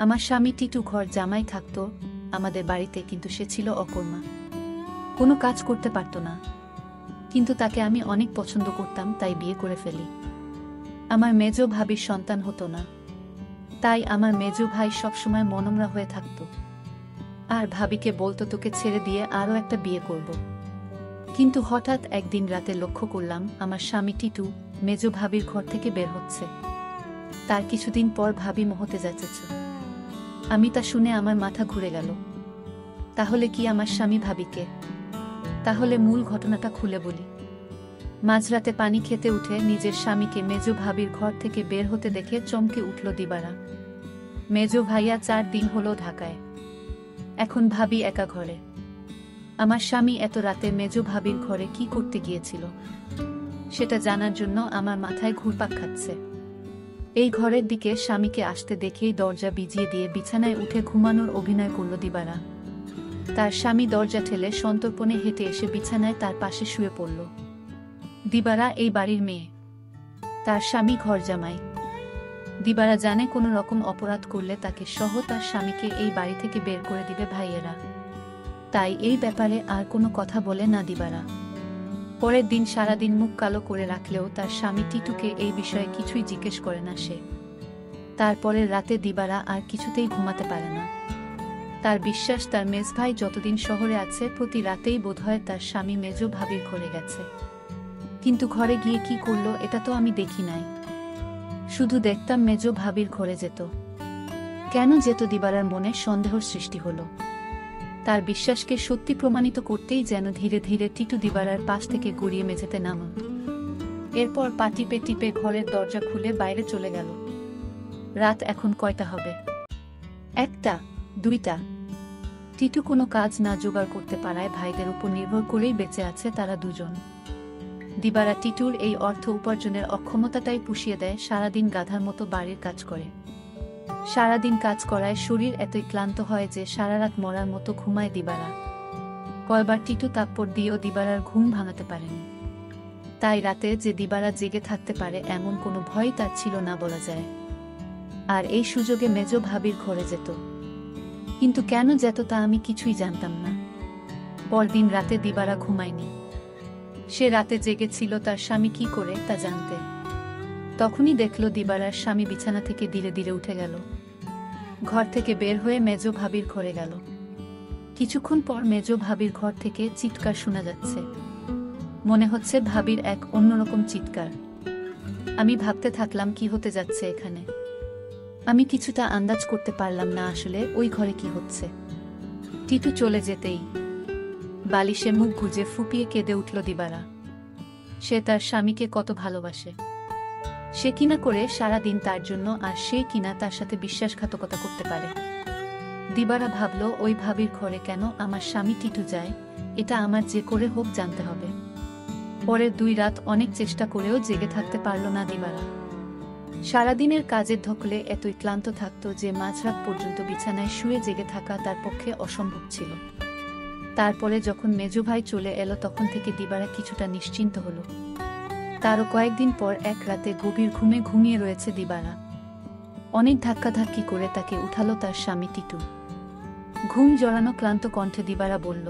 আমার স্বামী টিটু ঘর জামাই থাকতো আমাদের বাড়িতে, কিন্তু সে ছিল অকর্মা, কোনো কাজ করতে পারত না। কিন্তু তাকে আমি অনেক পছন্দ করতাম, তাই বিয়ে করে ফেলি। আমার মেজ ভাবির সন্তান হতো না, তাই আমার মেজ ভাই সবসময় মনমরা হয়ে থাকত আর ভাবিকে বলতো তোকে ছেড়ে দিয়ে আরও একটা বিয়ে করব। কিন্তু হঠাৎ একদিন রাতে লক্ষ্য করলাম আমার স্বামী টিটু মেজ ভাবির ঘর থেকে বের হচ্ছে। তার কিছুদিন পর ভাবি মহতে যাচ্ছে। আমি তা শুনে আমার মাথা ঘুরে গেল। তাহলে কি আমার স্বামী ভাবিকে? তাহলে মূল ঘটনাটা খুলে বলি। মাঝরাতে পানি খেতে উঠে নিজের স্বামীকে মেজ ভাবির ঘর থেকে বের হতে দেখে চমকে উঠল দিবারা। মেজ ভাইয়া 4 দিন হলো ঢাকায়, এখন ভাবি একা ঘরে। আমার স্বামী এত রাতে মেজ ভাবির ঘরে কি করতে গিয়েছিল সেটা জানার জন্য আমার মাথায় ঘুরপাক খাচ্ছে। এই ঘরের দিকে স্বামীকে আসতে দেখেই দরজা বিজিয়ে দিয়ে বিছানায় উঠে ঘুমানোর অভিনয় করল দিবারা। তার স্বামী দরজা ঠেলে সন্তর্পণে হেঁটে এসে বিছানায় তার পাশে শুয়ে পড়ল। দিবারা এই বাড়ির মেয়ে, তার স্বামী ঘর জামাই। দিবারা জানে কোনো রকম অপরাধ করলে তাকে সহ তার স্বামীকে এই বাড়ি থেকে বের করে দিবে ভাইয়েরা, তাই এই ব্যাপারে আর কোনো কথা বলে না দিবারা। পরের দিন সারাদিন মুখ কালো করে রাখলেও তার স্বামী টিটুকে এই বিষয়ে কিছুই জিজ্ঞেস করে না সে। তারপরের রাতে দিবারা আর কিছুতেই ঘুমাতে পারে না। তার বিশ্বাস তার মেজ ভাই যতদিন শহরে আছে প্রতি রাতেই বোধহয় তার স্বামী মেজ ভাবির ঘরে গেছে। কিন্তু ঘরে গিয়ে কি করলো এটা তো আমি দেখি নাই, শুধু দেখতাম মেজ ভাবির ঘরে যেত। কেন যেত দিবারার মনে সন্দেহর সৃষ্টি হলো। তার বিশ্বাসকে সত্যি প্রমাণিত করতেই যেন ধীরে ধীরে টিটু দিবারার পাশ থেকে গড়িয়ে মেঝেতে নামল। এরপর পা টিপে টিপে ঘরের দরজা খুলে বাইরে চলে গেল। রাত এখন কয়টা হবে? 1টা, 2টা। টিটু কোনো কাজ না জোগাড় করতে পারায় ভাইদের উপর নির্ভর করেই বেঁচে আছে তারা দুজন। দিবারা টিটুর এই অর্থ উপার্জনের অক্ষমতাটাই পুষিয়ে দেয়, সারাদিন গাধার মতো বাড়ির কাজ করে। সারাদিন কাজ করায় শরীর এতই ক্লান্ত হয় যে সারারাত মরার মতো ঘুমায় দিবারা। কয়বার টিটু তাপ্পর দিয়েও দিবারার ঘুম ভাঙাতে পারেনি। তাই রাতে যে দিবারা জেগে থাকতে পারে এমন কোনো ভয় তার ছিল না বলা যায়। আর এই সুযোগে মেজ ভাবির ঘরে যেত। কিন্তু কেন যেত তা আমি কিছুই জানতাম না। পরদিন রাতে দিবারা ঘুমায়নি। সে রাতে জেগেছিল তার স্বামী কি করে তা জানতে। তখনই দেখল দিবারার স্বামী বিছানা থেকে ধীরে ধীরে উঠে গেল। ঘর থেকে বের হয়ে মেজ ভাবির ঘরে গেল। কিছুক্ষণ পর মেজ ভাবির ঘর থেকে চিৎকার শোনা যাচ্ছে। মনে হচ্ছে ভাবির এক অন্যরকম চিৎকার। আমি ভাবতে থাকলাম কি হতে যাচ্ছে এখানে। আমি কিছুটা আন্দাজ করতে পারলাম না আসলে ওই ঘরে কি হচ্ছে। টিটু চলে যেতেই বালিশে মুখ গুজে ফুপিয়ে কেঁদে উঠল দিবারা। সে তার স্বামীকে কত ভালোবাসে, সে কিনা করে সারাদিন তার জন্য, আর সে কিনা তার সাথে বিশ্বাসঘাতকতা করতে পারে। দিবারা ভাবল ওই ভাবির ঘরে কেন আমার স্বামী টিটু যায়, এটা আমার যে করে হোক জানতে হবে। পরের 2 রাত অনেক চেষ্টা করেও জেগে থাকতে পারল না দিবারা। সারাদিনের কাজের ধকলে এতই ক্লান্ত থাকত যে মাঝরাত পর্যন্ত বিছানায় শুয়ে জেগে থাকা তার পক্ষে অসম্ভব ছিল। তারপরে যখন মেজো ভাই চলে এলো তখন থেকে দিবারা কিছুটা নিশ্চিন্ত হলো। তারও কয়েকদিন পর এক রাতে গভীর ঘুমে ঘুমিয়ে রয়েছে দিবারা। অনেক ধাক্কাধাক্কি করে তাকে উঠালো তার স্বামী টিটু। ঘুম জড়ানো ক্লান্ত কণ্ঠে দিবারা বলল,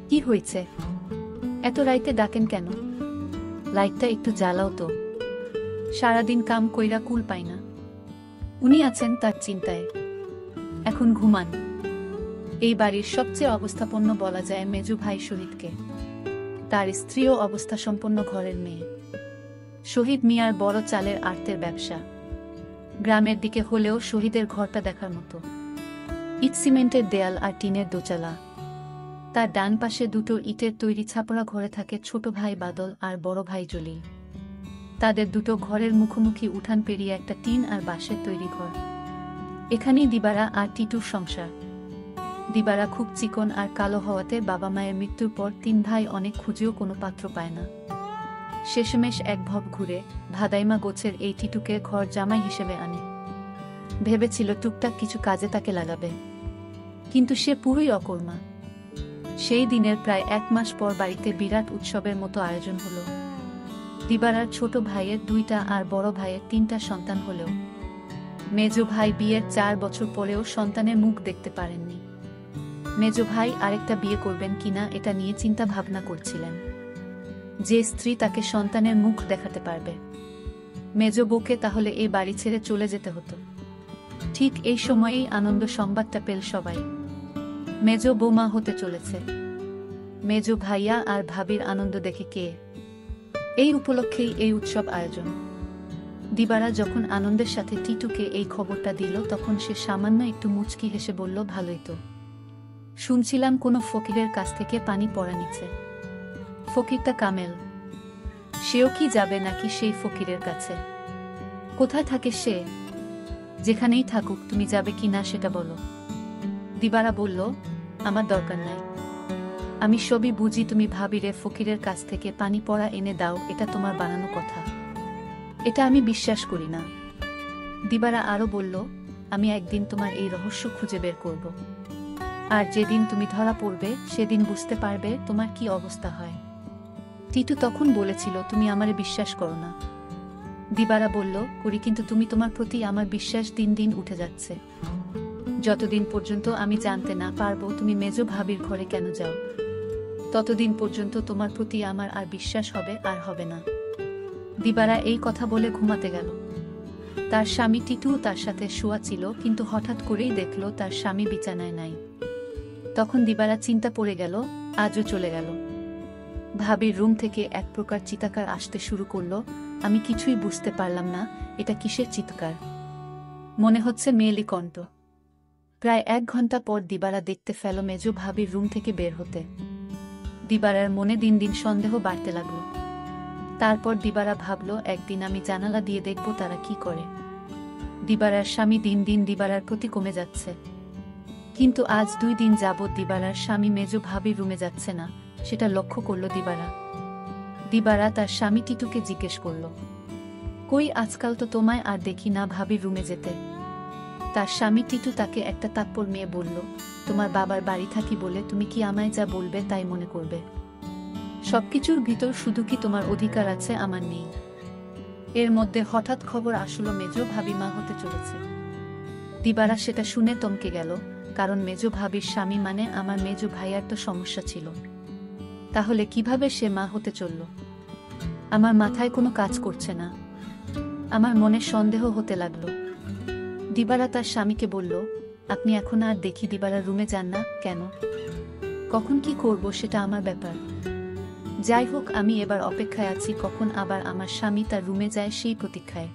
কি হয়েছে? এত রাইতে ডাকেন কেন? লাইটটা একটু জ্বালাও তো, সারাদিন কাম কইরা কুল পাই না। উনি আছেন তার চিন্তায়, এখন ঘুমান। এই বাড়ির সবচেয়ে অবস্থাপন্ন বলা যায় মেজু ভাই শহীদকে। তার স্ত্রীও অবস্থাসম্পন্ন ঘরের মেয়ে। শহীদ মিয়ার বড় চালের আড়তের ব্যবসা। গ্রামের দিকে হলেও শহীদের ঘরটা দেখার মতো। ইট সিমেন্টের দেয়াল আর টিনের দোচালা। তার ডান পাশে 2টো ইটের তৈরি ছাপড়া ঘরে থাকে ছোট ভাই বাদল আর বড় ভাই জলিল। তাদের 2টো ঘরের মুখোমুখি উঠান পেরিয়ে একটা টিন আর বাঁশের তৈরি ঘর। এখানেই দিবারা আর টিটুর সংসার। দিবারা খুব চিকন আর কালো হওয়াতে বাবা মায়ের মৃত্যুর পর 3 ভাই অনেক খুঁজেও কোনো পাত্র পায় না। শেষমেশ এক ভব ঘুরে ভাদাইমা গোছের এই টিটুকে ঘর জামাই হিসেবে আনে। ভেবেছিল টুকটাক কিছু কাজে তাকে লাগাবে, কিন্তু সে পুরোই অকর্মা। সেই দিনের প্রায় 1 মাস পর বাড়িতে বিরাট উৎসবের মতো আয়োজন হলো। দিবারার ছোট ভাইয়ের 2টা আর বড় ভাইয়ের 3টা সন্তান হলেও মেজো ভাই বিয়ের 4 বছর পরেও সন্তানের মুখ দেখতে পারেননি। মেজো ভাই আরেকটা বিয়ে করবেন কিনা এটা নিয়ে চিন্তা ভাবনা করছিলেন। যে স্ত্রী তাকে সন্তানের মুখ দেখাতে পারবে, মেজো বউকে তাহলে এই বাড়ি ছেড়ে চলে যেতে হতো। ঠিক এই সময়েই আনন্দ সংবাদটা পেল সবাই। মেজো বৌমা হতে চলেছে। মেজো ভাইয়া আর ভাবির আনন্দ দেখে কে। এই উপলক্ষেই এই উৎসব আয়োজন। দিবারা যখন আনন্দের সাথে টিটুকে এই খবরটা দিল তখন সে সামান্য একটু মুচকি হেসে বলল, ভালোই তো। শুনছিলাম কোনো ফকিরের কাছ থেকে পানি পড়া নিচ্ছে। ফকিরটা কামেল। সেও কি যাবে নাকি সেই ফকিরের কাছে? কোথায় থাকে সে? যেখানেই থাকুক, তুমি যাবে কি না সেটা বলো। দিবারা বলল, আমার দরকার নাই। আমি সবই বুঝি। তুমি ভাবিরে ফকিরের কাছ থেকে পানি পড়া এনে দাও, এটা তোমার বানানো কথা। এটা আমি বিশ্বাস করি না। দিবারা আরো বলল, আমি একদিন তোমার এই রহস্য খুঁজে বের করব। আর যেদিন তুমি ধরা পড়বে সেদিন বুঝতে পারবে তোমার কি অবস্থা হয়। টিটু তখন বলেছিল, তুমি আমারে বিশ্বাস করো না। দিবারা বলল, করি, কিন্তু তুমি তোমার প্রতি আমার বিশ্বাস দিন দিন উঠে যাচ্ছে। যতদিন পর্যন্ত আমি জানতে না পারবো তুমি মেজো ভাবির ঘরে কেন যাও, ততদিন পর্যন্ত তোমার প্রতি আমার আর বিশ্বাস হবে আর হবে না। দিবারা এই কথা বলে ঘুমাতে গেল। তার স্বামী টিটু তার সাথে শোয়া ছিল, কিন্তু হঠাৎ করেই দেখল তার স্বামী বিছানায় নাই। তখন দিবারা চিন্তা পড়ে গেল, আজও চলে গেল। ভাবির রুম থেকে এক প্রকার চিৎকার আসতে শুরু করলো। আমি কিছুই বুঝতে পারলাম না এটা কিসের চিৎকার। মনে হচ্ছে মেয়েলি কণ্ঠ। প্রায় 1 ঘন্টা পর দিবারা দেখতে ফেল মেজো ভাবির রুম থেকে বের হতে। দিবারার মনে দিন দিন সন্দেহ বাড়তে লাগলো। তারপর দিবারা ভাবল, একদিন আমি জানালা দিয়ে দেখব তারা কি করে। দিবারার স্বামী দিন দিন দিবারার প্রতি কমে যাচ্ছে। কিন্তু আজ 2 দিন যাবৎ দিবারার স্বামী মেজো ভাবির রুমে যাচ্ছে না, সেটা লক্ষ্য করল দিবারা। দিবারা তার স্বামী টিটুকে জিজ্ঞেস করল, কই, আজকাল তো তোমায় আর দেখি না ভাবির রুমে যেতে। তার স্বামী টিটু তাকে একটা তাপ্পড় মেয়ে বলল, তোমার বাবার বাড়ি থাকি বলে তুমি কি আমায় যা বলবে তাই মনে করবে? সবকিছুর ভিতর শুধু কি তোমার অধিকার আছে, আমার নেই? এর মধ্যে হঠাৎ খবর আসলো মেজো ভাবি মা হতে চলেছে। দিবারা সেটা শুনে থমকে গেল, কারণ মেজো ভাবির স্বামী মানে আমার মেজো ভাইয়ার তো সমস্যা ছিল। তাহলে কিভাবে সে মা হতে চলল? আমার মাথায় কোনো কাজ করছে না। আমার মনে সন্দেহ হতে লাগলো। দিবারা তার স্বামীকে বলল, আপনি এখন আর দেখি দিবারার রুমে যান না কেন? কখন কি করব সেটা আমার ব্যাপার। যাই হোক, আমি এবার অপেক্ষায় আছি কখন আবার আমার স্বামী তার রুমে যায় সেই প্রতীক্ষায়।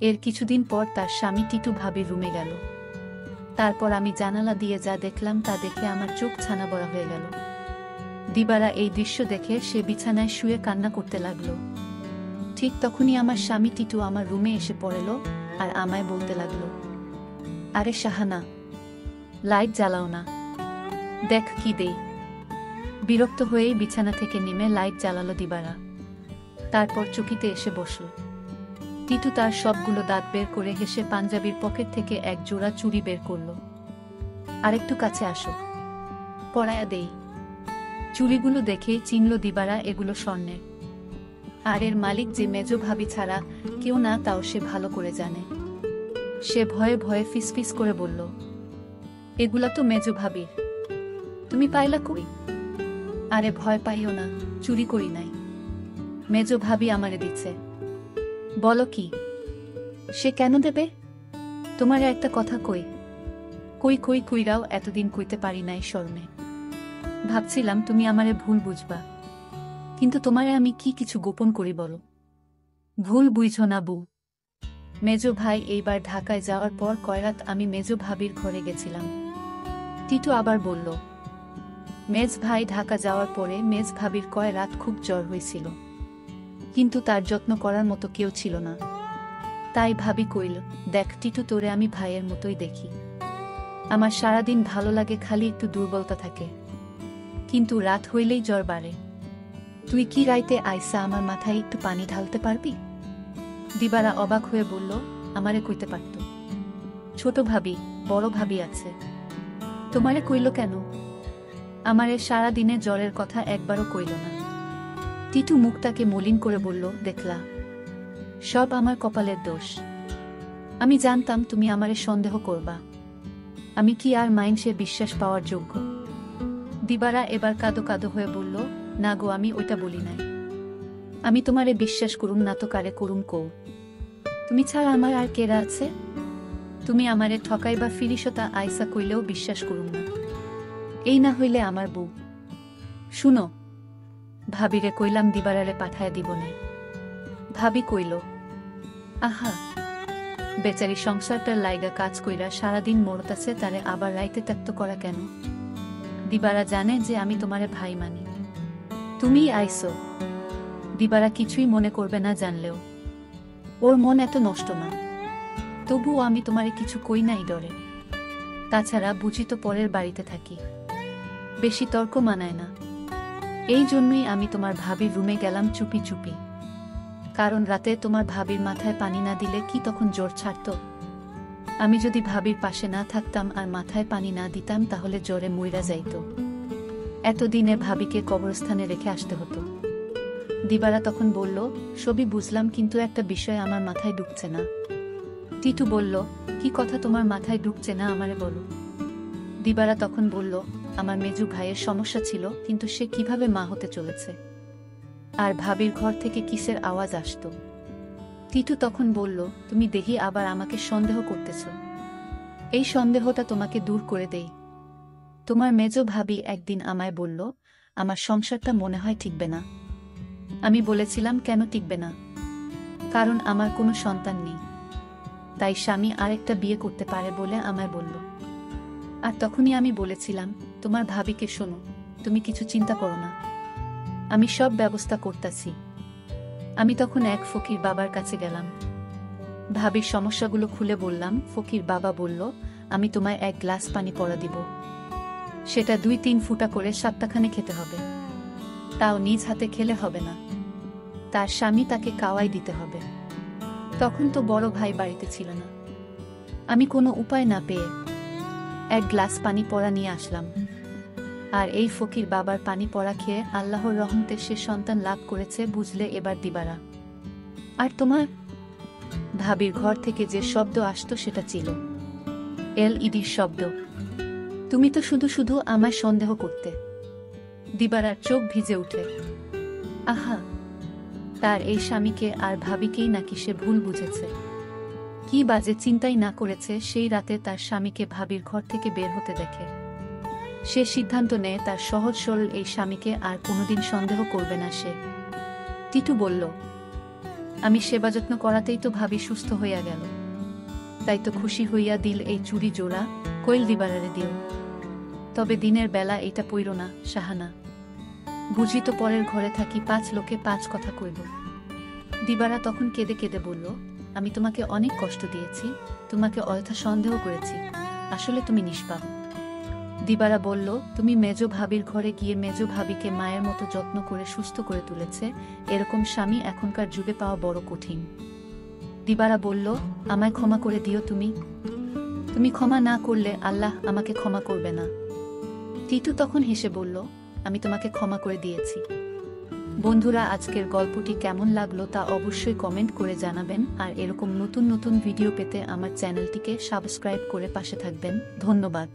এর কিছুদিন পর তার স্বামী টিটু ভাবির রুমে গেল। তারপর আমি জানালা দিয়ে যা দেখলাম তা দেখে আমার চোখ ছানা বড়া হয়ে গেল। দিবারা এই দৃশ্য দেখে সে বিছানায় শুয়ে কান্না করতে লাগলো। ঠিক তখনই আমার স্বামী টিটু আমার রুমে এসে পড়ল আর আমায় বলতে লাগলো, আরে শাহানা, লাইট জ্বালাও না, দেখ কি দেই। বিরক্ত হয়েই বিছানা থেকে নেমে লাইট জ্বালালো দিবারা। তারপর চকিতে এসে বসল। টিটু তার সবগুলো দাঁত বের করে হেসে পাঞ্জাবির পকেট থেকে এক জোড়া চুড়ি বের করল। আরেকটু কাছে আসো, পরায়া দেই। চুড়িগুলো দেখেই চিনল দিবারা এগুলো স্বর্ণের। আর এর মালিক যে মেজো ভাবি ছাড়া কেউ না, তাও সে ভালো করে জানে। সে ভয়ে ভয়ে ফিসফিস করে বলল, এগুলা তো মেজো ভাবির, তুমি পাইলা কই? আরে ভয় পাইও না, চুরি করি নাই, মেজো ভাবি আমারে দিচ্ছে। বলো কি? সে কেন দেবে? তোমার একটা কথা কই। কই কই কইরাও এতদিন কইতে পারি নাই শরমে। ভাবছিলাম তুমি আমারে ভুল বুঝবা, কিন্তু তোমারে আমি কি কিছু গোপন করি বলো? ভুল বুঝো না বউ। মেজো ভাই এইবার ঢাকায় যাওয়ার পর কয়রাত আমি মেজো ভাবির ঘরে গেছিলাম। টিটু আবার বলল, মেজ ভাই ঢাকা যাওয়ার পরে মেজ ভাবির কয় রাত খুব জ্বর হয়েছিল, কিন্তু তার যত্ন করার মতো কেউ ছিল না। তাই ভাবি কইল, দেখ টিটু, তোরে আমি ভাইয়ের মতোই দেখি। আমার সারাদিন ভালো লাগে, খালি একটু দুর্বলতা থাকে, কিন্তু রাত হইলেই জ্বর বাড়ে। তুই কি রাইতে আইসা আমার মাথায় একটু পানি ঢালতে পারবি? দিবারা অবাক হয়ে বলল, আমারে কইতে পারত। ছোট ভাবি, বড় ভাবি আছে, তোমারে কইল কেন? আমারে সারা দিনে জ্বরের কথা একবারও কইল না। টিটু মুখটাকে মলিন করে বলল, দেখলা, সব আমার কপালের দোষ। আমি জানতাম তুমি আমারে সন্দেহ করবা। আমি কি আর মাইন্ডসে বিশ্বাস পাওয়ার যোগ্য? দিবারা এবার কাঁদো কাঁদো হয়ে বলল, না গো, আমি ওইটা বলি নাই। আমি তোমারে বিশ্বাস করুম না তো কারে করুম কও? তুমি ছাড়া আমার আর কেরা আছে? তুমি আমারে ঠকাই বা ফিরিসতা আইসা কইলেও বিশ্বাস করুম না। এই না হইলে আমার বউ। শুনো, ভাবিরে কইলাম দিবারারে পাঠায় দিবনে। ভাবি কইল, আহা, বেচারি সংসারটার লাইগা কাজ কইরা সারাদিন মরতাছে, তারে আবার রাইতে ত্যাক্ত করা কেন? দিবারা জানে যে আমি তোমারে ভাই মানি। তুমি আইসো, দিবারা কিছুই মনে করবে না জানলেও। ওর মন এত নষ্ট না। তবুও আমি তোমারে কিছু কই নাই ডরে। তাছাড়া বুঝি তো পরের বাড়িতে থাকি, বেশি তর্ক মানায় না। এই জন্যই আমি তোমার ভাবির রুমে গেলাম চুপি চুপি। কারণ রাতে তোমার ভাবির মাথায় পানি না দিলে কি তখন জ্বর ছাড়ত? আমি যদি ভাবির পাশে না থাকতাম আর মাথায় পানি না দিতাম তাহলে জ্বরে মইরা যাইত। এতদিনে ভাবিকে কবরস্থানে রেখে আসতে হতো। দিবারা তখন বলল, সবই বুঝলাম, কিন্তু একটা বিষয় আমার মাথায় ঢুকছে না। টিটু বলল, কি কথা তোমার মাথায় ঢুকছে না আমারে বলো। দিবারা তখন বলল, আমার মেজু ভাইয়ের সমস্যা ছিল, কিন্তু সে কিভাবে মা হতে চলেছে। আর ভাবির ঘর থেকে কিসের আওয়াজ আসত। টিটু তখন বলল, তুমি দেখি আবার আমাকে সন্দেহ করতেছ। এই সন্দেহটা তোমাকে দূর করে দেই। তোমার মেজো ভাবি একদিন আমায় বলল, আমার সংসারটা মনে হয় টিকবে না। আমি বলেছিলাম, কেন টিকবে না? কারণ আমার কোনো সন্তান নেই, তাই স্বামী আরেকটা বিয়ে করতে পারে বলে আমায় বলল। আর তখনই আমি বলেছিলাম, তোমার ভাবিকে শোনো, তুমি কিছু চিন্তা করো না, আমি সব ব্যবস্থা করতেছি। আমি তখন এক ফকির বাবার কাছে গেলাম, ভাবির সমস্যাগুলো খুলে বললাম। ফকির বাবা বলল, আমি তোমায় এক গ্লাস পানি পড়া দিব, সেটা 2-3 ফুটা করে 7টাখানে খেতে হবে। তাও নিজ হাতে খেলে হবে না, তার স্বামী তাকে কাওয়াই দিতে হবে। তখন তো বড় ভাই বাড়িতে ছিল না। আমি কোনো উপায় না পেয়ে এক গ্লাস পানি পড়া নিয়ে আসলাম। আর এই ফকির বাবার পানি পড়া খেয়ে আল্লাহর রহমতে সে সন্তান লাভ করেছে, বুঝলে এবার দিবারা। আর তোমার ভাবির ঘর থেকে যে শব্দ আসতো সেটা ছিল LED শব্দ। তুমি তো শুধু শুধু আমায় সন্দেহ করতে। দিবারার চোখ ভিজে উঠে। আহা, তার এই স্বামীকে আর ভাবিকেই নাকি সে ভুল বুঝেছে। কি বাজে চিন্তাই না করেছে সেই রাতে তার স্বামীকে ভাবির ঘর থেকে বের হতে দেখে। সে সিদ্ধান্ত নেয় তার সহজ সরল এই স্বামীকে আর কোনোদিন সন্দেহ করবে না সে। টিটু বলল, আমি সেবা যত্ন করাতেই তো ভাবি সুস্থ হইয়া গেল। তাই তো খুশি হইয়া দিল এই চুরি জোড়া, কইল দিবারারে দিও। তবে দিনের বেলা এটা পইর না সাহানা, বুঝি তো পরের ঘরে থাকি, 5 লোকে 5 কথা কইব। দিবারা তখন কেঁদে কেঁদে বলল, আমি তোমাকে অনেক কষ্ট দিয়েছি, তোমাকে অযথা সন্দেহ করেছি, আসলে তুমি নিষ্পাপ। দিবারা বলল, তুমি মেজো ভাবির ঘরে গিয়ে মেজো ভাবিকে মায়ের মতো যত্ন করে সুস্থ করে তুলেছে, এরকম স্বামী এখনকার যুগে পাওয়া বড় কঠিন। দিবারা বলল, আমায় ক্ষমা করে দিও তুমি ক্ষমা না করলে আল্লাহ আমাকে ক্ষমা করবে না। টিটু তখন হেসে বলল, আমি তোমাকে ক্ষমা করে দিয়েছি। বন্ধুরা, আজকের গল্পটি কেমন লাগলো তা অবশ্যই কমেন্ট করে জানাবেন। আর এরকম নতুন নতুন ভিডিও পেতে আমার চ্যানেলটিকে সাবস্ক্রাইব করে পাশে থাকবেন। ধন্যবাদ।